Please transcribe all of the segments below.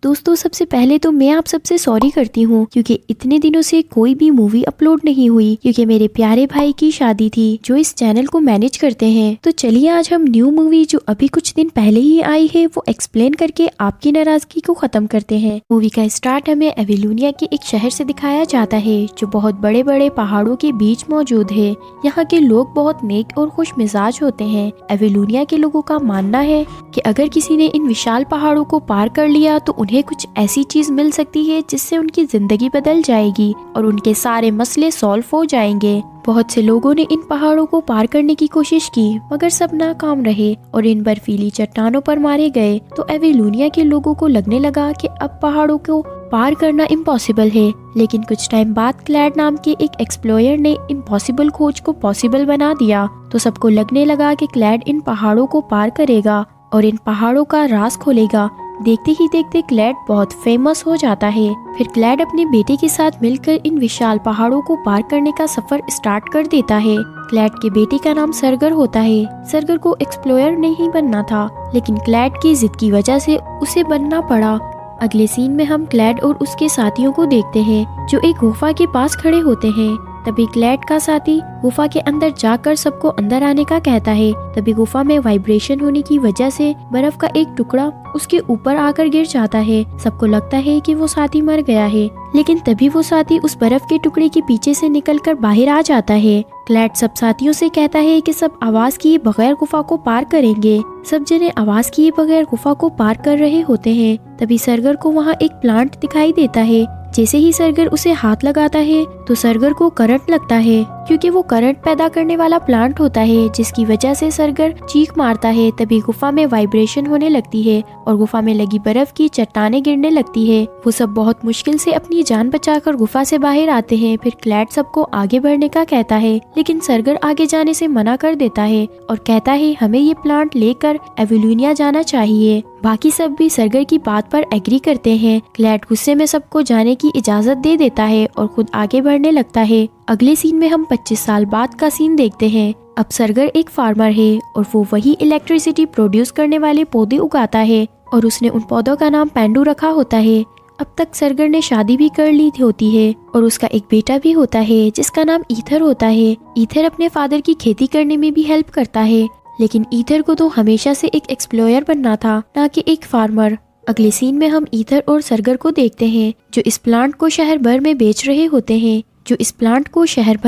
दोस्तों सबसे पहले तो मैं आप सबसे सॉरी करती हूँ क्योंकि इतने दिनों से कोई भी मूवी अपलोड नहीं हुई क्योंकि मेरे प्यारे भाई की शादी थी जो इस चैनल को मैनेज करते हैं। तो चलिए आज हम न्यू मूवी जो अभी कुछ दिन पहले ही आई है वो एक्सप्लेन करके आपकी नाराजगी को खत्म करते हैं। मूवी का स्टार्ट हमें एविलूनिया के एक शहर से दिखाया जाता है जो बहुत बड़े बड़े पहाड़ों के बीच मौजूद है। यहाँ के लोग बहुत नेक और खुश मिजाज होते हैं। एविलूनिया के लोगों का मानना है कि अगर किसी ने इन विशाल पहाड़ों को पार कर लिया तो उन्हें कुछ ऐसी चीज मिल सकती है जिससे उनकी जिंदगी बदल जाएगी और उनके सारे मसले सॉल्व हो जाएंगे। बहुत से लोगों ने इन पहाड़ों को पार करने की कोशिश की मगर सब नाकाम रहे और इन बर्फीली चट्टानों पर मारे गए। तो एविलूनिया के लोगों को लगने लगा कि अब पहाड़ों को पार करना इम्पॉसिबल है। लेकिन कुछ टाइम बाद क्लैड नाम के एक एक्सप्लोरर ने इम्पॉसिबल खोज को पॉसिबल बना दिया। तो सबको लगने लगा कि क्लैड इन पहाड़ों को पार करेगा और इन पहाड़ों का राज खोलेगा। देखते ही देखते क्लैड बहुत फेमस हो जाता है। फिर क्लैड अपने बेटे के साथ मिलकर इन विशाल पहाड़ों को पार करने का सफर स्टार्ट कर देता है। क्लैड के बेटे का नाम सरगर होता है। सरगर को एक्सप्लोरर नहीं बनना था लेकिन क्लैड की जिद की वजह से उसे बनना पड़ा। अगले सीन में हम क्लैड और उसके साथियों को देखते हैं जो एक गुफा के पास खड़े होते हैं। तभी क्लैड का साथी गुफा के अंदर जाकर सबको अंदर आने का कहता है। तभी गुफा में वाइब्रेशन होने की वजह से बर्फ का एक टुकड़ा उसके ऊपर आकर गिर जाता है। सबको लगता है कि वो साथी मर गया है लेकिन तभी वो साथी उस बर्फ के टुकड़े के पीछे से निकलकर बाहर आ जाता है। क्लैड सब साथियों से कहता है कि सब आवाज किए बगैर गुफा को पार करेंगे। सब जने आवाज किए बगैर गुफा को पार कर रहे होते हैं। तभी सरगर को वहाँ एक प्लांट दिखाई देता है। जैसे ही सरगर उसे हाथ लगाता है तो सरगर को करंट लगता है क्योंकि वो करंट पैदा करने वाला प्लांट होता है जिसकी वजह से सरगर चीख मारता है। तभी गुफा में वाइब्रेशन होने लगती है और गुफा में लगी बर्फ की चट्टानें गिरने लगती है। वो सब बहुत मुश्किल से अपनी जान बचाकर गुफा से बाहर आते हैं। फिर क्लैड सबको आगे बढ़ने का कहता है लेकिन सरगर आगे जाने से मना कर देता है और कहता है हमें ये प्लांट लेकर एविलूनिया जाना चाहिए। बाकी सब भी सरगर की बात पर एग्री करते हैं। क्लैड गुस्से में सबको जाने की इजाजत दे देता है और खुद आगे बढ़ने लगता है। अगले सीन में हम 25 साल बाद का सीन देखते हैं। अब सरगर एक फार्मर है और वो वही इलेक्ट्रिसिटी प्रोड्यूस करने वाले पौधे उगाता है और उसने उन पौधों का नाम पेंडू रखा होता है। अब तक सरगर ने शादी भी कर ली होती है और उसका एक बेटा भी होता है जिसका नाम ईथर होता है। ईथर अपने फादर की खेती करने में भी हेल्प करता है लेकिन ईथर को तो हमेशा से एक एक्सप्लोरर बनना था ना कि एक फार्मर। अगले सीन में हम ईथर और सरगर को देखते हैं जो इस प्लांट को शहर भर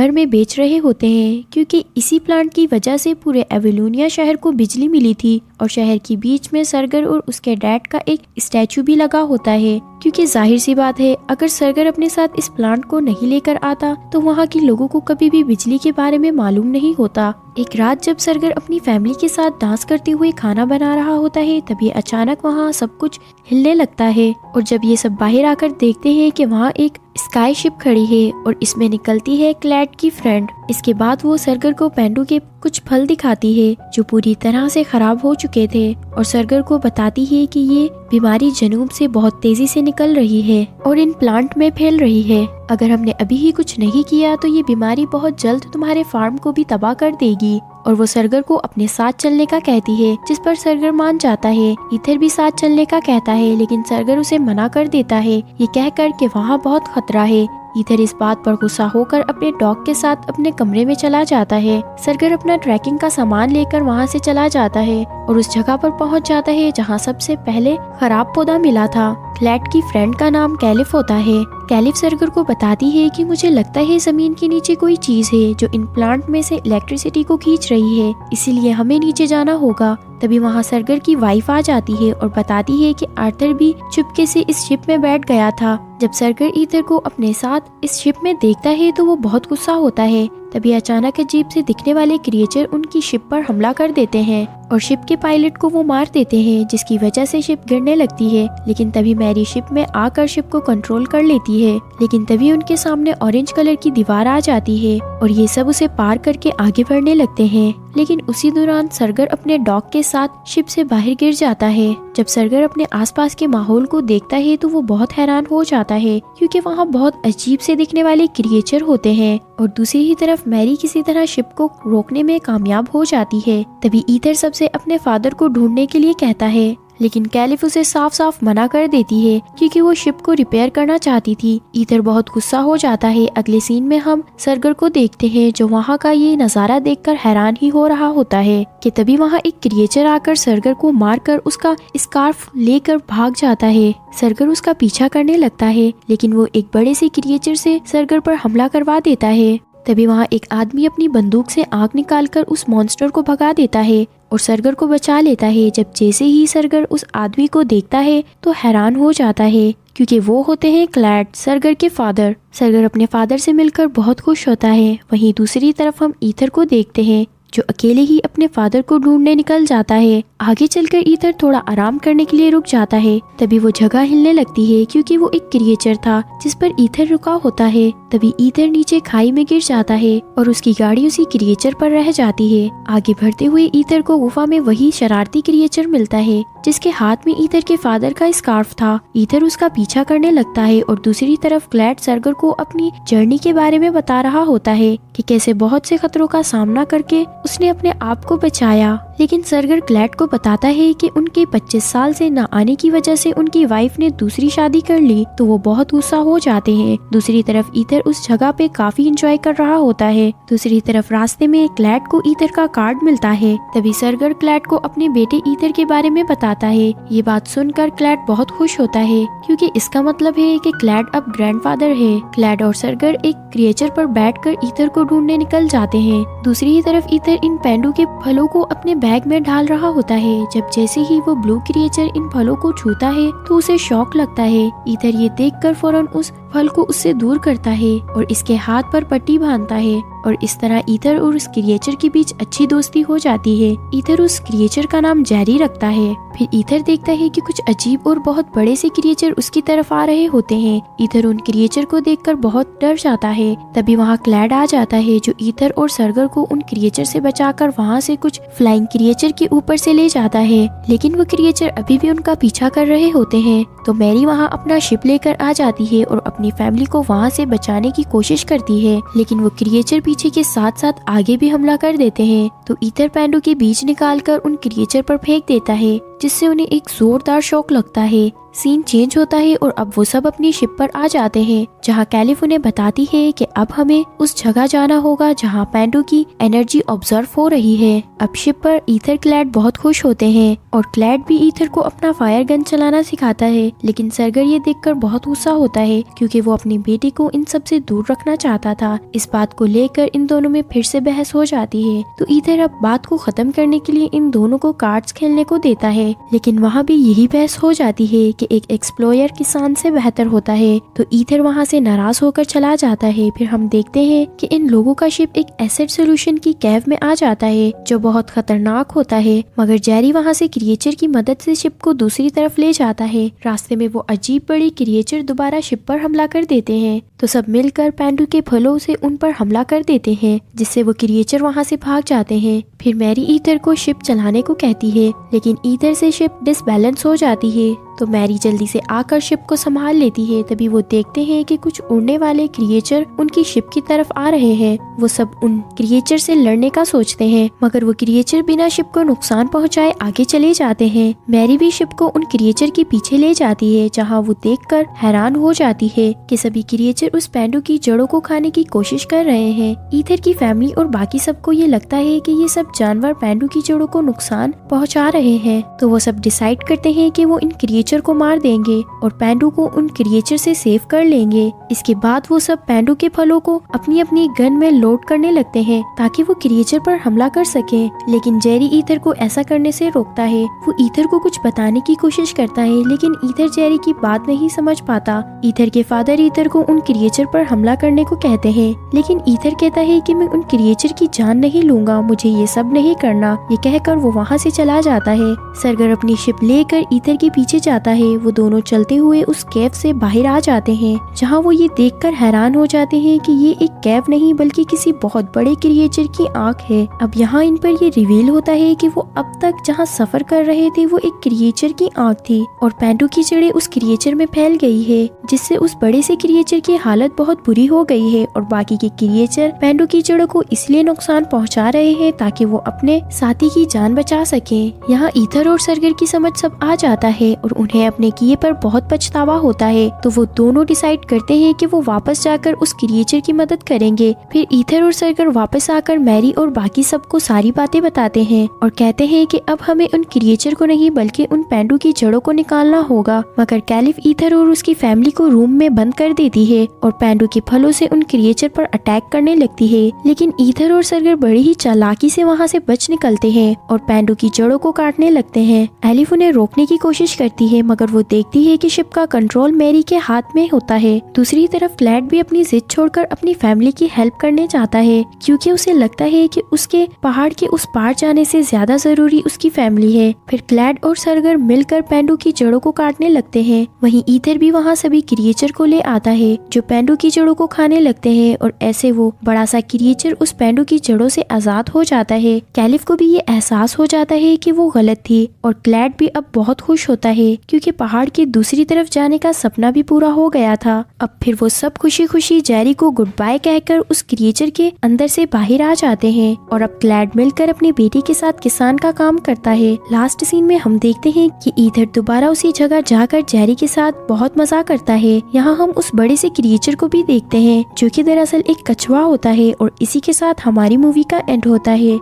में बेच रहे होते हैं क्योंकि इसी प्लांट की वजह से पूरे एविलूनिया शहर को बिजली मिली थी और शहर के बीच में सरगर और उसके डैड का एक स्टैचू भी लगा होता है क्योंकि जाहिर सी बात है अगर सरगर अपने साथ इस प्लांट को नहीं लेकर आता तो वहाँ के लोगों को कभी भी बिजली के बारे में मालूम नहीं होता। एक रात जब सरगर अपनी फैमिली के साथ डांस करते हुए खाना बना रहा होता है तभी अचानक वहाँ सब कुछ हिलने लगता है और जब ये सब बाहर आकर देखते हैं कि वहाँ एक स्काई शिप खड़ी है और इसमें निकलती है क्लैड की फ्रेंड। इसके बाद वो सरगर को पेंडू के कुछ फल दिखाती है जो पूरी तरह से खराब हो चुके थे और सरगर को बताती है कि ये बीमारी जनूब से बहुत तेजी से निकल रही है और इन प्लांट में फैल रही है। अगर हमने अभी ही कुछ नहीं किया तो ये बीमारी बहुत जल्द तुम्हारे फार्म को भी तबाह कर देगी। और वो सरगर को अपने साथ चलने का कहती है जिस पर सरगर मान जाता है। ईथर भी साथ चलने का कहता है लेकिन सरगर उसे मना कर देता है ये कहकर कि वहाँ बहुत खतरा है। ईथर इस बात पर गुस्सा होकर अपने डॉग के साथ अपने कमरे में चला जाता है। सरगर अपना ट्रैकिंग का सामान लेकर वहाँ से चला जाता है और उस जगह पर पहुँच जाता है जहाँ सबसे पहले खराब पौधा मिला था। क्लैड की फ्रेंड का नाम कैलिफ होता है। कैलिफ सरगर को बताती है कि मुझे लगता है जमीन के नीचे कोई चीज है जो इन प्लांट में से इलेक्ट्रिसिटी को खींच रही है, इसीलिए हमें नीचे जाना होगा। तभी वहाँ सरगर की वाइफ आ जाती है और बताती है कि आर्थर भी चुपके से इस शिप में बैठ गया था। जब सरगर ईथर को अपने साथ इस शिप में देखता है तो वो बहुत गुस्सा होता है। तभी अचानक अजीब से दिखने वाले क्रिएचर उनकी शिप पर हमला कर देते हैं और शिप के पायलट को वो मार देते हैं जिसकी वजह से शिप गिरने लगती है। लेकिन तभी मैरी शिप में आकर शिप को कंट्रोल कर लेती है लेकिन तभी उनके सामने ऑरेंज कलर की दीवार आ जाती है और ये सब उसे पार करके आगे बढ़ने लगते हैं। लेकिन उसी दौरान सरगर अपने डॉग के साथ शिप से बाहर गिर जाता है। जब सरगर अपने आसपास के माहौल को देखता है तो वो बहुत हैरान हो जाता है क्योंकि वहाँ बहुत अजीब से दिखने वाले क्रिएचर होते हैं और दूसरी ही तरफ मैरी किसी तरह शिप को रोकने में कामयाब हो जाती है। तभी ईथर सबसे अपने फादर को ढूंढने के लिए कहता है लेकिन कैलिफ उसे साफ साफ मना कर देती है क्योंकि वो शिप को रिपेयर करना चाहती थी। ईथर बहुत गुस्सा हो जाता है। अगले सीन में हम सरगर को देखते हैं जो वहाँ का ये नजारा देखकर हैरान ही हो रहा होता है कि तभी वहाँ एक क्रिएचर आकर सरगर को मारकर उसका स्कार्फ लेकर भाग जाता है। सरगर उसका पीछा करने लगता है लेकिन वो एक बड़े से क्रिएचर से सरगर पर हमला करवा देता है। तभी वहाँ एक आदमी अपनी बंदूक से आग निकालकर उस मॉन्स्टर को भगा देता है और सरगर को बचा लेता है। जब जैसे ही सरगर उस आदमी को देखता है तो हैरान हो जाता है क्योंकि वो होते हैं क्लैड, सरगर के फादर। सरगर अपने फादर से मिलकर बहुत खुश होता है। वहीं दूसरी तरफ हम ईथर को देखते हैं जो अकेले ही अपने फादर को ढूंढने निकल जाता है। आगे चलकर ईथर थोड़ा आराम करने के लिए रुक जाता है। तभी वो जगह हिलने लगती है क्योंकि वो एक क्रिएचर था जिस पर ईथर रुका होता है। तभी ईथर नीचे खाई में गिर जाता है और उसकी गाड़ी उसी क्रिएचर पर रह जाती है। आगे बढ़ते हुए ईथर को गुफा में वही शरारती क्रिएचर मिलता है जिसके हाथ में ईथर के फादर का स्कार्फ था। ईथर उसका पीछा करने लगता है और दूसरी तरफ क्लैड सरगर को अपनी जर्नी के बारे में बता रहा होता है कि कैसे बहुत से खतरों का सामना करके उसने अपने आप को बचाया। लेकिन सरगर क्लैड को बताता है कि उनके 25 साल से न आने की वजह से उनकी वाइफ ने दूसरी शादी कर ली तो वो बहुत गुस्सा हो जाते हैं। दूसरी तरफ ईथर उस जगह पे काफी एंजॉय कर रहा होता है। दूसरी तरफ रास्ते में क्लैड को ईथर का कार्ड मिलता है। तभी सरगर क्लैड को अपने बेटे ईथर के बारे में बताता है। ये बात सुनकर क्लैड बहुत खुश होता है क्योंकि इसका मतलब है कि क्लैड अब ग्रैंडफादर है। क्लैड और सरगर एक क्रिएचर पर बैठकर ईथर को ढूंढने निकल जाते हैं। दूसरी ही तरफ ईथर इन पेंडू के फलों को अपने बैग में डाल रहा होता है। जब जैसे ही वो ब्लू क्रिएचर इन फलों को छूता है तो उसे शॉक लगता है। ईथर ये देखकर फौरन उस फल को उससे दूर करता है और इसके हाथ पर पट्टी बांधता है और इस तरह ईथर और उस क्रिएचर के बीच अच्छी दोस्ती हो जाती है। ईथर उस क्रिएचर का नाम जेरी रखता है। फिर ईथर देखता है कि कुछ अजीब और बहुत बड़े से क्रिएचर उसकी तरफ आ रहे होते हैं। ईथर उन क्रिएचर को देखकर बहुत डर जाता है। तभी वहाँ क्लैड आ जाता है जो ईथर और सरगर को उन क्रिएचर से बचाकर वहाँ से कुछ फ्लाइंग क्रिएचर के ऊपर से ले जाता है। लेकिन वो क्रिएचर अभी भी उनका पीछा कर रहे होते हैं। तो मैरी वहाँ अपना शिप लेकर आ जाती है और अपनी फैमिली को वहाँ से बचाने की कोशिश करती है। लेकिन वो क्रिएचर पीछे के साथ साथ आगे भी हमला कर देते हैं। तो ईथर पेंडू के बीज निकालकर उन क्रिएचर पर फेंक देता है जिससे उन्हें एक जोरदार शॉक लगता है। सीन चेंज होता है और अब वो सब अपनी शिप पर आ जाते हैं जहाँ कैलिफ उन्हें बताती है कि अब हमें उस जगह जाना होगा जहाँ पेंडू की एनर्जी ऑब्जर्व हो रही है। अब शिप पर ईथर क्लैड बहुत खुश होते हैं और क्लैड भी ईथर को अपना फायर गन चलाना सिखाता है। लेकिन सरगर ये देखकर बहुत गुस्सा होता है क्योंकि वो अपने बेटे को इन सब से दूर रखना चाहता था। इस बात को लेकर इन दोनों में फिर से बहस हो जाती है। तो ईथर अब बात को खत्म करने के लिए इन दोनों को कार्ड्स खेलने को देता है। लेकिन वहाँ भी यही बहस हो जाती है कि एक एक्सप्लोयर किसान से बेहतर होता है। तो ईथर वहाँ से नाराज होकर चला जाता है। फिर हम देखते हैं कि इन लोगों का शिप एक एसिड सोल्यूशन की कैव में आ जाता है जो बहुत खतरनाक होता है। मगर जेरी वहाँ से क्रिएचर की मदद से शिप को दूसरी तरफ ले जाता है। रास्ते में वो अजीब बड़ी क्रिएचर दोबारा शिप पर हमला कर देते हैं। तो सब मिलकर पेंडू के फलों से उन पर हमला कर देते हैं जिससे वो क्रिएचर वहाँ से भाग जाते हैं। फिर मैरी ईथर को शिप चलाने को कहती है लेकिन ईथर से शिप डिसबैलेंस हो जाती है। तो मैरी जल्दी से आकर शिप को संभाल लेती है। तभी वो देखते हैं कि कुछ उड़ने वाले क्रिएचर उनकी शिप की तरफ आ रहे हैं। वो सब उन क्रिएचर से लड़ने का सोचते हैं मगर वो क्रिएचर बिना शिप को नुकसान पहुंचाए आगे चले जाते हैं। मैरी भी शिप को उन क्रिएचर के पीछे ले जाती है जहाँ वो देखकर हैरान हो जाती है कि सभी क्रिएचर उस पेंडू की जड़ों को खाने की कोशिश कर रहे हैं। ईथर की फैमिली और बाकी सबको ये लगता है कि ये सब जानवर पेंडू की जड़ों को नुकसान पहुंचा रहे हैं। तो वो सब डिसाइड करते हैं कि वो इन क्रिएचर को मार देंगे और पेंडू को उन क्रिएचर से सेव कर लेंगे। इसके बाद वो सब पेंडू के फलों को अपनी अपनी गन में लोड करने लगते हैं ताकि वो क्रिएचर पर हमला कर सके। लेकिन जेरी ईथर को ऐसा करने से रोकता है। वो ईथर को कुछ बताने की कोशिश करता है लेकिन ईथर जेरी की बात नहीं समझ पाता। ईथर के फादर ईथर को उन क्रिएचर पर हमला करने को कहते हैं लेकिन ईथर कहता है कि मैं उन क्रिएचर की जान नहीं लूंगा, मुझे ये सब नहीं करना। ये कहकर वो वहाँ से चला जाता है। सरगर अपनी शिप लेकर ईथर के पीछे जाता है। वो दोनों चलते हुए उस कैव से बाहर आ जाते हैं जहाँ वो ये देखकर हैरान हो जाते हैं कि ये एक कैव नहीं बल्कि किसी बहुत बड़े क्रिएचर की आंख है। अब यहाँ इन पर ये रिवील होता है कि वो अब तक जहाँ सफर कर रहे थे वो एक क्रिएचर की आंख थी और पेंडू की जड़ें उस क्रिएचर में फैल गई है जिससे उस बड़े से क्रिएचर की हालत बहुत बुरी हो गई है और बाकी के क्रिएचर पेंडू की जड़ों को इसलिए नुकसान पहुँचा रहे हैं ताकि वो अपने साथी की जान बचा सके। यहाँ ईथर और सरगर की समझ सब आ जाता है और उन्हें अपने किए पर बहुत पछतावा होता है। तो वो दोनों डिसाइड करते हैं कि वो वापस जाकर उस क्रिएचर की मदद करेंगे। फिर ईथर और सरगर वापस आकर मैरी और बाकी सबको सारी बातें बताते हैं और कहते हैं कि अब हमें उन क्रिएचर को नहीं बल्कि उन पेंडू की जड़ों को निकालना होगा। मगर कैलिफ ईथर और उसकी फैमिली को रूम में बंद कर देती है और पेंडू के फलों से उन क्रिएचर पर अटैक करने लगती है। लेकिन ईथर और सरगर बड़ी ही चालाकी से वहाँ से बच निकलते हैं और पेंडू की जड़ों को काटने लगते हैं। एलिफ उन्हें रोकने की कोशिश करती है मगर वो देखती है कि शिप का कंट्रोल मैरी के हाथ में होता है। दूसरी तरफ क्लैड भी अपनी जिद छोड़कर अपनी फैमिली की हेल्प करने चाहता है क्योंकि उसे लगता है कि उसके पहाड़ के उस पार जाने से ज्यादा जरूरी उसकी फैमिली है। फिर क्लैड और सरगर मिलकर पेंडू की जड़ों को काटने लगते हैं। वहीं ईथर भी वहाँ सभी क्रिएचर को ले आता है जो पेंडू की जड़ों को खाने लगते हैं और ऐसे वो बड़ा सा क्रिएचर उस पेंडू की जड़ों से आजाद हो जाता है। कैलिफ को भी ये एहसास हो जाता है कि वो गलत थी और क्लैड भी अब बहुत खुश होता है क्योंकि पहाड़ की दूसरी तरफ जाने का सपना भी पूरा हो गया था। अब फिर वो सब खुशी खुशी जेरी को गुड बाय कहकर उस क्रिएचर के अंदर से बाहर आ जाते हैं और अब क्लैड मिलकर अपनी बेटी के साथ किसान का काम करता है। लास्ट सीन में हम देखते हैं कि ईथर दोबारा उसी जगह जाकर जेरी के साथ बहुत मजा करता है। यहाँ हम उस बड़े से क्रिएचर को भी देखते हैं जो कि दरअसल एक कछुआ होता है और इसी के साथ हमारी मूवी का एंड होता है।